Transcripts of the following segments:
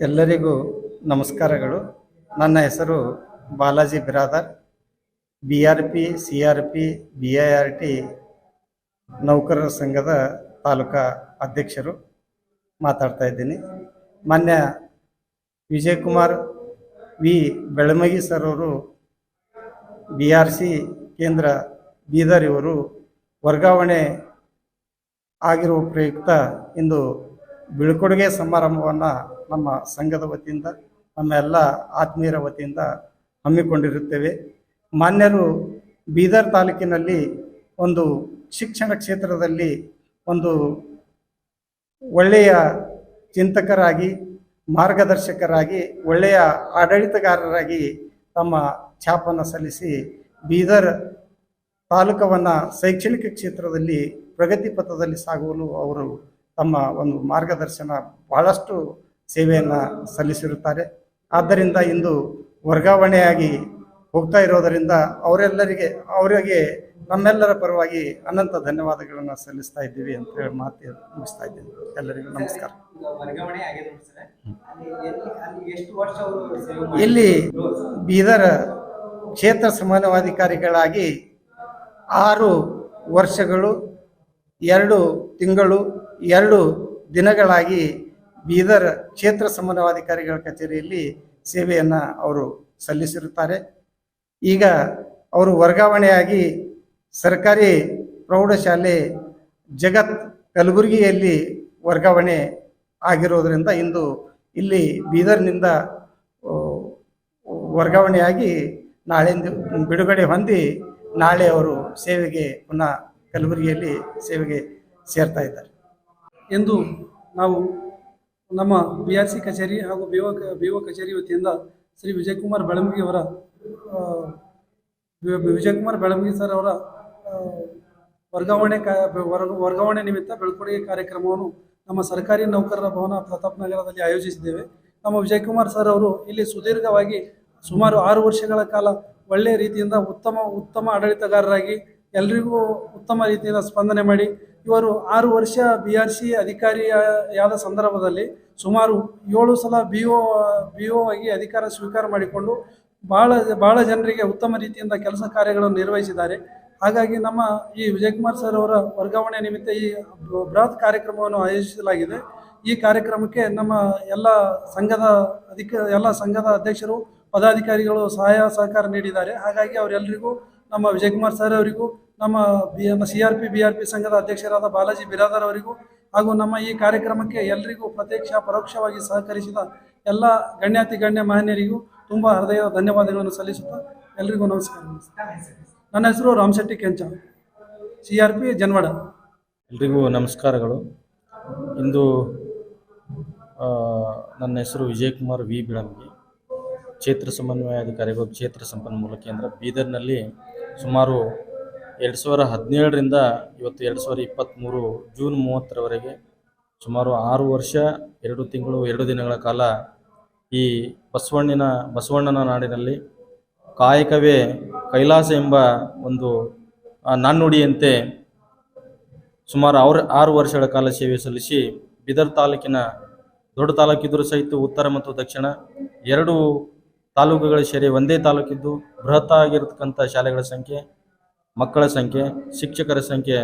ಎಲ್ಲರಿಗೂ ನಮಸ್ಕಾರಗಳು. ನನ್ನ ಹೆಸರು Balaji Biradar, BRP, CRP, BIRT ನೌಕರರ ಸಂಘದ ತಾಲೂಕಾ ಅಧ್ಯಕ್ಷರು ಮಾತಾಡ್ತಾ ಇದ್ದೀನಿ. ಮಾನ್ಯ ವಿಜಯಕುಮಾರ್ ವಿ ಬೆಳಮಗಿ ಸರ್ ಅವರು BRC ಕೇಂದ್ರ ಬೀದರ್ ಇವರು ವರ್ಗಾವಣೆ ಆಗಿರುವ ಪ್ರಯುಕ್ತ ಇಂದು ಬೀಳ್ಕೊಡುಗೆ ಸಮಾರಂಭವನ್ನು ನಮ್ಮ ಸಂಘದ ವತಿಯಿಂದ, ನಮ್ಮ ಎಲ್ಲ ಆತ್ಮೀಯರ ವತಿಯಿಂದ ಹಮ್ಮಿಕೊಂಡಿರುತ್ತೇವೆ. ಮಾನ್ಯರು ಬೀದರ್ ತಾಲೂಕಿನಲ್ಲಿ ಒಂದು ಶಿಕ್ಷಣ ಕ್ಷೇತ್ರದಲ್ಲಿ ಒಂದು ಒಳ್ಳೆಯ ಚಿಂತಕರಾಗಿ, ಮಾರ್ಗದರ್ಶಕರಾಗಿ, ಒಳ್ಳೆಯ ಆಡಳಿತಗಾರರಾಗಿ ತಮ್ಮ ಛಾಪನ್ನು ಸಲ್ಲಿಸಿ ಬೀದರ್ ತಾಲೂಕವನ್ನು ಶೈಕ್ಷಣಿಕ ಕ್ಷೇತ್ರದಲ್ಲಿ ಪ್ರಗತಿ ಪಥದಲ್ಲಿ ಸಾಗುವಲು ಅವರು ತಮ್ಮ ಒಂದು ಮಾರ್ಗದರ್ಶನ ಬಹಳಷ್ಟು ಸೇವೆಯನ್ನು ಸಲ್ಲಿಸಿರುತ್ತಾರೆ. ಆದ್ದರಿಂದ ಇಂದು ವರ್ಗಾವಣೆಯಾಗಿ ಹೋಗ್ತಾ ಇರೋದರಿಂದ ಅವರಿಗೆ ನಮ್ಮೆಲ್ಲರ ಪರವಾಗಿ ಅನಂತ ಧನ್ಯವಾದಗಳನ್ನು ಸಲ್ಲಿಸ್ತಾ ಇದ್ದೀವಿ ಅಂತ ಹೇಳಿ ಮಾತು ಮುಗಿಸ್ತಾ ಇದ್ದೀನಿ. ಎಲ್ಲರಿಗೂ ನಮಸ್ಕಾರ. ಇಲ್ಲಿ ಬೀದರ್ ಕ್ಷೇತ್ರ ಸಮನ್ವಯಾಧಿಕಾರಿಗಳಾಗಿ 6 ವರ್ಷಗಳು 2 ತಿಂಗಳು 2 ದಿನಗಳಾಗಿ ಬೀದರ್ ಕ್ಷೇತ್ರ ಸಮನ್ವಯಾಧಿಕಾರಿಗಳ ಕಚೇರಿಯಲ್ಲಿ ಸೇವೆಯನ್ನು ಅವರು ಸಲ್ಲಿಸಿರುತ್ತಾರೆ. ಈಗ ಅವರು ವರ್ಗಾವಣೆಯಾಗಿ ಸರ್ಕಾರಿ ಪ್ರೌಢಶಾಲೆ ಜಗತ್ ಕಲಬುರಗಿಯಲ್ಲಿ ವರ್ಗಾವಣೆ ಆಗಿರೋದರಿಂದ ಇಂದು ಇಲ್ಲಿ ಬೀದರ್ನಿಂದ ವರ್ಗಾವಣೆಯಾಗಿ ನಾಳೆಯಿಂದ ಬಿಡುಗಡೆ ಹೊಂದಿ ನಾಳೆ ಅವರು ಸೇವೆಗೆ ಪುನಃ ಕಲಬುರಗಿಯಲ್ಲಿ ಸೇವೆಗೆ ಸೇರ್ತಾ ಇದ್ದಾರೆ ಎಂದು ನಾವು ನಮ್ಮ BRC ಕಚೇರಿ ಹಾಗೂ BO ಕಚೇರಿ ವತಿಯಿಂದ ಶ್ರೀ ವಿಜಯಕುಮಾರ್ ಬೆಳಮಗಿ ಸರ್ ಅವರ ವರ್ಗಾವಣೆ ನಿಮಿತ್ತ ಬೀಳ್ಕೊಡುಗೆ ಕಾರ್ಯಕ್ರಮವನ್ನು ನಮ್ಮ ಸರ್ಕಾರಿ ನೌಕರರ ಭವನ ಪ್ರತಾಪ್ ನಗರದಲ್ಲಿ ಆಯೋಜಿಸಿದ್ದೇವೆ. ನಮ್ಮ ವಿಜಯಕುಮಾರ್ ಸರ್ ಅವರು ಇಲ್ಲಿ ಸುದೀರ್ಘವಾಗಿ ಸುಮಾರು 6 ವರ್ಷಗಳ ಕಾಲ ಒಳ್ಳೆಯ ರೀತಿಯಿಂದ ಉತ್ತಮ ಆಡಳಿತಗಾರರಾಗಿ ಎಲ್ರಿಗೂ ಉತ್ತಮ ರೀತಿಯಿಂದ ಸ್ಪಂದನೆ ಮಾಡಿ ಇವರು 6 ವರ್ಷ BRC ಅಧಿಕಾರಿಯಾದ ಸಂದರ್ಭದಲ್ಲಿ ಸುಮಾರು 7 ಸಲ BO ಆಗಿ ಅಧಿಕಾರ ಸ್ವೀಕಾರ ಮಾಡಿಕೊಂಡು ಬಹಳ ಜನರಿಗೆ ಉತ್ತಮ ರೀತಿಯಿಂದ ಕೆಲಸ ಕಾರ್ಯಗಳನ್ನು ನಿರ್ವಹಿಸಿದ್ದಾರೆ. ಹಾಗಾಗಿ ನಮ್ಮ ಈ ವಿಜಯಕುಮಾರ್ ಸರ್ ಅವರ ವರ್ಗಾವಣೆ ನಿಮಿತ್ತ ಈ ಬೃಹತ್ ಕಾರ್ಯಕ್ರಮವನ್ನು ಆಯೋಜಿಸಲಾಗಿದೆ. ಈ ಕಾರ್ಯಕ್ರಮಕ್ಕೆ ನಮ್ಮ ಎಲ್ಲ ಸಂಘದ ಅಧ್ಯಕ್ಷರು, ಪದಾಧಿಕಾರಿಗಳು ಸಹಾಯ ಸಹಕಾರ ನೀಡಿದ್ದಾರೆ. ಹಾಗಾಗಿ ಅವರೆಲ್ಲರಿಗೂ, ನಮ್ಮ ವಿಜಯಕುಮಾರ್ ಸರ್ ಅವರಿಗೂ, ನಮ್ಮ CRP BRP ಸಂಘದ ಅಧ್ಯಕ್ಷರಾದ ಬಾಲಾಜಿ ಬಿರಾದರ್ ಅವರಿಗೂ ಹಾಗೂ ನಮ್ಮ ಈ ಕಾರ್ಯಕ್ರಮಕ್ಕೆ ಎಲ್ಲರಿಗೂ ಪ್ರತ್ಯಕ್ಷ ಪರೋಕ್ಷವಾಗಿ ಸಹಕರಿಸಿದ ಎಲ್ಲ ಗಣ್ಯ ಮಾನ್ಯರಿಗೂ ತುಂಬ ಹೃದಯದ ಧನ್ಯವಾದಗಳನ್ನು ಸಲ್ಲಿಸುತ್ತಾ ಎಲ್ರಿಗೂ ನಮಸ್ಕಾರ. ನನ್ನ ಹೆಸರು ರಾಮಶೆಟ್ಟಿ ಕೆಂಚ, CRP ಜನವಾಡ. ಎಲ್ರಿಗೂ ನಮಸ್ಕಾರಗಳು. ಇಂದು ನನ್ನ ಹೆಸರು ವಿಜಯಕುಮಾರ್ ವಿ ಬೆಳಮಗಿ, ಕ್ಷೇತ್ರ ಸಮನ್ವಯಾಧಿಕಾರಿಗಳು, ಕ್ಷೇತ್ರ ಸಂಪನ್ಮೂಲ ಕೇಂದ್ರ ಬೀದರ್ನಲ್ಲಿ ಸುಮಾರು 2017ರಿಂದ ಇವತ್ತು 2023 ಜೂನ್ 30ರವರೆಗೆ ಸುಮಾರು 6 ವರ್ಷ 2 ತಿಂಗಳು 2 ದಿನಗಳ ಕಾಲ ಈ ಬಸವಣ್ಣನ ನಾಡಿನಲ್ಲಿ ಕಾಯಕವೇ ಕೈಲಾಸ ಎಂಬ ಒಂದು ನಾಣ್ಣುಡಿಯಂತೆ ಸುಮಾರು 6 ವರ್ಷಗಳ ಕಾಲ ಸೇವೆ ಸಲ್ಲಿಸಿ ಬೀದರ್ ತಾಲೂಕಿನ ದೊಡ್ಡ ತಾಲೂಕಿದ್ದರೂ ಸಹಿತ ಉತ್ತರ ಮತ್ತು ದಕ್ಷಿಣ 2 ತಾಲೂಕುಗಳ ಸೇರಿ ಒಂದೇ ತಾಲೂಕಿದ್ದು ಬೃಹತ್ ಆಗಿರತಕ್ಕಂಥ ಶಾಲೆಗಳ ಸಂಖ್ಯೆ, ಮಕ್ಕಳ ಸಂಖ್ಯೆ, ಶಿಕ್ಷಕರ ಸಂಖ್ಯೆ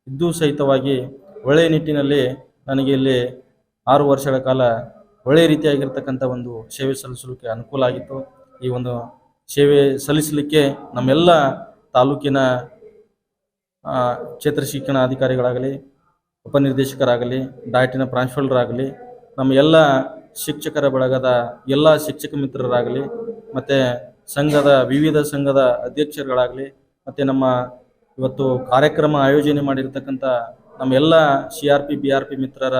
ಇದ್ದೂ ಸಹಿತವಾಗಿ ಒಳ್ಳೆಯ ನಿಟ್ಟಿನಲ್ಲಿ ನನಗೆ ಇಲ್ಲಿ 6 ವರ್ಷಗಳ ಕಾಲ ಒಳ್ಳೆಯ ರೀತಿಯಾಗಿರ್ತಕ್ಕಂಥ ಒಂದು ಸೇವೆ ಸಲ್ಲಿಸಲಿಕ್ಕೆ ಅನುಕೂಲ ಆಗಿತ್ತು. ಈ ಒಂದು ಸೇವೆ ಸಲ್ಲಿಸಲಿಕ್ಕೆ ನಮ್ಮೆಲ್ಲ ತಾಲೂಕಿನ ಕ್ಷೇತ್ರ ಶಿಕ್ಷಣ ಅಧಿಕಾರಿಗಳಾಗಲಿ, ಉಪನಿರ್ದೇಶಕರಾಗಲಿ, ಡಾಟಿನ ಪ್ರಾಂಶುಪಾಲರಾಗಲಿ, ನಮ್ಮ ಎಲ್ಲ ಶಿಕ್ಷಕರ ಬಳಗದ ಎಲ್ಲ ಶಿಕ್ಷಕ ಮಿತ್ರರಾಗಲಿ, ಮತ್ತು ವಿವಿಧ ಸಂಘದ ಅಧ್ಯಕ್ಷರುಗಳಾಗಲಿ, ಮತ್ತು ನಮ್ಮ ಇವತ್ತು ಕಾರ್ಯಕ್ರಮ ಆಯೋಜನೆ ಮಾಡಿರ್ತಕ್ಕಂಥ ನಮ್ಮ ಎಲ್ಲ CRP BRP ಮಿತ್ರರ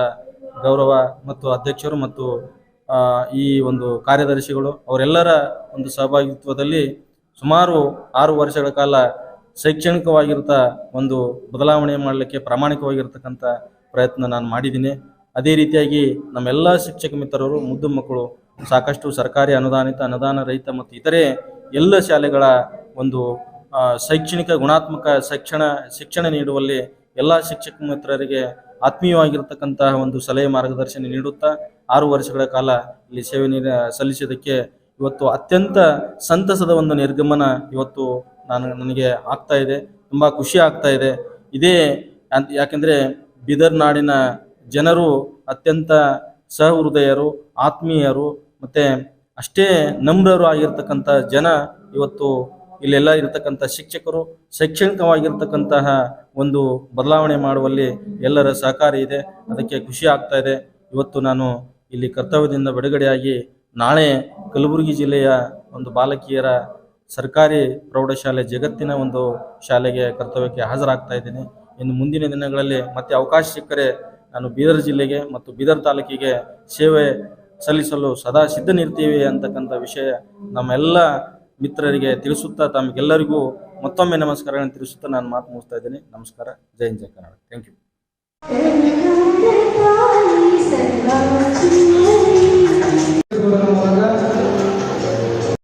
ಗೌರವ ಮತ್ತು ಅಧ್ಯಕ್ಷರು ಮತ್ತು ಈ ಒಂದು ಕಾರ್ಯದರ್ಶಿಗಳು ಅವರೆಲ್ಲರ ಒಂದು ಸಹಭಾಗಿತ್ವದಲ್ಲಿ ಸುಮಾರು 6 ವರ್ಷಗಳ ಕಾಲ ಶೈಕ್ಷಣಿಕವಾಗಿರ್ತ ಒಂದು ಬದಲಾವಣೆ ಮಾಡಲಿಕ್ಕೆ ಪ್ರಾಮಾಣಿಕವಾಗಿರ್ತಕ್ಕಂಥ ಪ್ರಯತ್ನ ನಾನು ಮಾಡಿದ್ದೀನಿ. ಅದೇ ರೀತಿಯಾಗಿ ನಮ್ಮೆಲ್ಲ ಶಿಕ್ಷಕ ಮಿತ್ರರು, ಮುದ್ದು ಮಕ್ಕಳು ಸಾಕಷ್ಟು ಸರ್ಕಾರಿ ಅನುದಾನ ರಹಿತ ಮತ್ತು ಇತರೆ ಎಲ್ಲ ಶಾಲೆಗಳ ಒಂದು ಶೈಕ್ಷಣಿಕ ಗುಣಾತ್ಮಕ ಶಿಕ್ಷಣ ನೀಡುವಲ್ಲಿ ಎಲ್ಲ ಶಿಕ್ಷಕ ಮಿತ್ರರಿಗೆ ಆತ್ಮೀಯವಾಗಿರ್ತಕ್ಕಂತಹ ಒಂದು ಸಲಹೆ ಮಾರ್ಗದರ್ಶನ ನೀಡುತ್ತಾ 6 ವರ್ಷಗಳ ಕಾಲ ಇಲ್ಲಿ ಸೇವೆ ಸಲ್ಲಿಸಿದ್ದಕ್ಕೆ ಇವತ್ತು ಅತ್ಯಂತ ಸಂತಸದ ಒಂದು ನಿರ್ಗಮನ ಇವತ್ತು ನನಗೆ ಆಗ್ತಾ ಇದೆ. ತುಂಬ ಖುಷಿ ಆಗ್ತಾ ಇದೆ. ಇದೇ ಯಾಕೆಂದರೆ ಬೀದರ್ ನಾಡಿನ ಜನರು ಅತ್ಯಂತ ಸಹೃದಯರು, ಆತ್ಮೀಯರು ಮತ್ತು ಅಷ್ಟೇ ನಮ್ರರು ಆಗಿರ್ತಕ್ಕಂಥ ಜನ. ಇವತ್ತು ಇಲ್ಲೆಲ್ಲ ಇರತಕ್ಕಂಥ ಶಿಕ್ಷಕರು ಶೈಕ್ಷಣಿಕವಾಗಿರ್ತಕ್ಕಂತಹ ಒಂದು ಬದಲಾವಣೆ ಮಾಡುವಲ್ಲಿ ಎಲ್ಲರ ಸಹಕಾರ ಇದೆ. ಅದಕ್ಕೆ ಖುಷಿ ಆಗ್ತಾ ಇದೆ. ಇವತ್ತು ನಾನು ಇಲ್ಲಿ ಕರ್ತವ್ಯದಿಂದ ಬಿಡುಗಡೆಯಾಗಿ ನಾಳೆ ಕಲಬುರಗಿ ಜಿಲ್ಲೆಯ ಒಂದು ಬಾಲಕಿಯರ ಸರ್ಕಾರಿ ಪ್ರೌಢಶಾಲೆ ಜಗತ್ತಿನ ಒಂದು ಶಾಲೆಗೆ ಕರ್ತವ್ಯಕ್ಕೆ ಹಾಜರಾಗ್ತಾ ಇದ್ದೀನಿ. ಇನ್ನು ಮುಂದಿನ ದಿನಗಳಲ್ಲಿ ಮತ್ತೆ ಅವಕಾಶ ಸಿಕ್ಕರೆ ನಾನು ಬೀದರ್ ಜಿಲ್ಲೆಗೆ ಮತ್ತು ಬೀದರ್ ತಾಲೂಕಿಗೆ ಸೇವೆ ಸಲ್ಲಿಸಲು ಸದಾ ಸಿದ್ಧನಿರ್ತೀವಿ ಅಂತಕ್ಕಂಥ ವಿಷಯ ನಮ್ಮೆಲ್ಲ ಮಿತ್ರರಿಗೆ ತಿಳಿಸುತ್ತಾ ತಮಗೆಲ್ಲರಿಗೂ ಮತ್ತೊಮ್ಮೆ ನಮಸ್ಕಾರಗಳನ್ನು ತಿಳಿಸುತ್ತಾ ನಾನು ಮಾತು ಮುಗಿಸ್ತಾ ಇದ್ದೀನಿ. ನಮಸ್ಕಾರ. ಜೈ ಹಿಂದ್, ಜೈ ಕರ್ನಾಟಕ. Thank you.